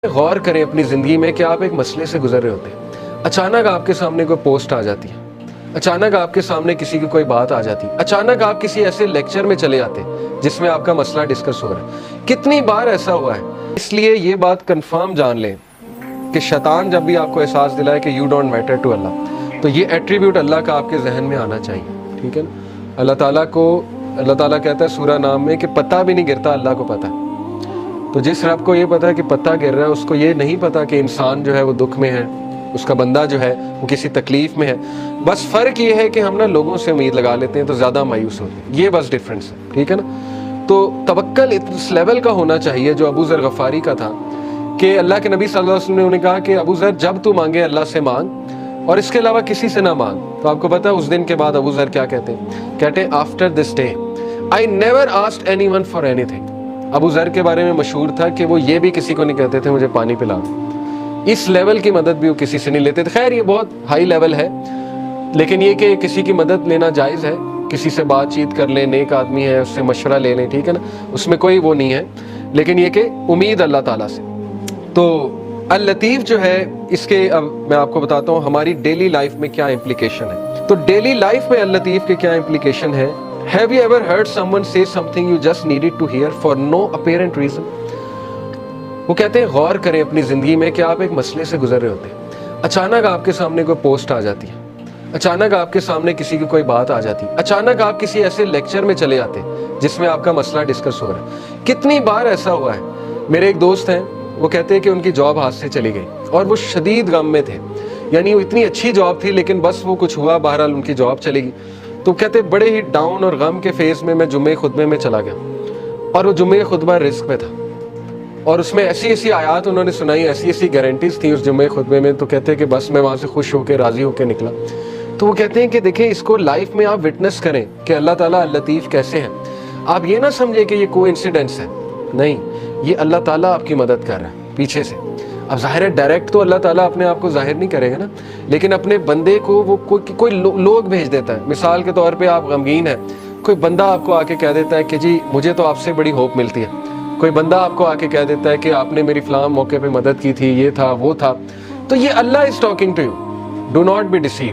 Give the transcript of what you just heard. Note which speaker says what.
Speaker 1: غور کریں اپنی زندگی میں کہ آپ ایک مسئلے سے گزر رہے ہوتے ہیں، اچانک آپ کے سامنے کوئی پوسٹ آ جاتی ہے، اچانک آپ کے سامنے کسی کی کوئی بات آ جاتی ہے، اچانک آپ کسی ایسے لیکچر میں چلے آتے ہیں جس میں آپ کا مسئلہ ڈسکس ہو رہا ہے۔ کتنی بار ایسا ہوا ہے؟ اس لیے یہ بات کنفرم جان لیں کہ شیطان جب بھی آپ کو احساس دلائے کہ یو ڈونٹ میٹر ٹو اللہ، تو یہ ایٹریبیوٹ اللہ کا آپ کے ذہن میں آنا چاہیے، ٹھیک ہے نا؟ اللہ تعالیٰ کہتا ہے سورہ نام میں کہ پتہ بھی نہیں گرتا، اللہ کو پتہ ہے۔ تو جس رب کو یہ پتا ہے کہ پتہ گر رہا ہے، اس کو یہ نہیں پتا کہ انسان جو ہے وہ دکھ میں ہے، اس کا بندہ جو ہے وہ کسی تکلیف میں ہے۔ بس فرق یہ ہے کہ ہم لوگوں سے امید لگا لیتے ہیں تو زیادہ مایوس ہوتے ہیں، یہ بس ڈفرینس ہے، ٹھیک ہے نا؟ تو توکل اس لیول کا ہونا چاہیے جو ابو ذر غفاری کا تھا، کہ اللہ کے نبی صلی اللہ علیہ وسلم نے انہیں کہا کہ ابو ذر جب تو مانگے اللہ سے مانگ اور اس کے علاوہ کسی سے نہ مانگ۔ تو آپ کو پتہ ہے اس دن کے بعد ابو ذر کیا کہتے ہیں؟ After this day I never asked anyone for anything۔ ابو ذر کے بارے میں مشہور تھا کہ وہ یہ بھی کسی کو نہیں کہتے تھے مجھے پانی پلا دو، اس لیول کی مدد بھی وہ کسی سے نہیں لیتے تھے۔ خیر یہ بہت ہائی لیول ہے، لیکن یہ کہ کسی کی مدد لینا جائز ہے، کسی سے بات چیت کر لیں، نیک آدمی ہے اس سے مشورہ لے لیں، ٹھیک ہے نا، اس میں کوئی وہ نہیں ہے، لیکن یہ کہ امید اللہ تعالیٰ سے۔ تو اللطیف جو ہے اس کے اب میں آپ کو بتاتا ہوں ہماری ڈیلی لائف میں کیا امپلیکیشن ہے۔ تو ڈیلی لائف میں اللطیف کے کیا امپلیکیشن ہے؟ Have you ever heard someone say something you just needed to hear for no apparent reason؟ وہ کہتے ہیں غور کریں اپنی زندگی میں کہ آپ ایک مسئلے سے گزر رہے ہوتے ہیں، اچانک آپ کے سامنے کوئی پوسٹ آ جاتی ہے، اچانک آپ کے سامنے کسی کی کوئی بات آ جاتی ہے، اچانک آپ کسی ایسے لیکچر میں چلے آتے ہیں جس میں آپ کا مسئلہ ڈسکس ہو رہا ہے۔ کتنی بار ایسا ہوا ہے؟ میرے ایک دوست ہیں، وہ کہتے ہیں کہ ان کی جاب ہاتھ سے چلی گئی اور وہ شدید غم میں تھے، یعنی وہ اتنی اچھی جاب تھی لیکن بس وہ کچھ ہوا، بہرحال ان کی جاب چلے گی۔ تو کہتے بڑے ہی ڈاؤن اور غم کے فیز میں جمعہ خطبے میں چلا گیا، اور وہ جمعہ خطبہ رزق پہ تھا، اور اس میں ایسی ایسی آیات انہوں نے سنائی، ایسی ایسی گارنٹیز تھیں اس جمعہ خطبے میں، تو کہتے ہیں کہ بس میں وہاں سے خوش ہو کے راضی ہو کے نکلا۔ تو وہ کہتے ہیں کہ دیکھیں اس کو لائف میں آپ وٹنس کریں کہ اللہ تعالیٰ لطیف کیسے ہیں۔ آپ یہ نہ سمجھیں کہ یہ کوئی انسیڈنس ہے، نہیں، یہ اللہ تعالیٰ آپ کی مدد کر رہا ہے پیچھے سے۔ اب ظاہر ہے ڈائریکٹ تو اللہ تعالیٰ اپنے آپ کو ظاہر نہیں کرے گا نا، لیکن اپنے بندے کو وہ کوئی لوگ بھیج دیتا ہے۔ مثال کے طور پہ آپ غمگین ہیں، کوئی بندہ آپ کو آ کے کہہ دیتا ہے کہ جی مجھے تو آپ سے بڑی ہوپ ملتی ہے، کوئی بندہ آپ کو آ کے کہہ دیتا ہے کہ آپ نے میری فلاں موقع پہ مدد کی تھی، یہ تھا وہ تھا، تو یہ Allah is talking to you, do not be deceive.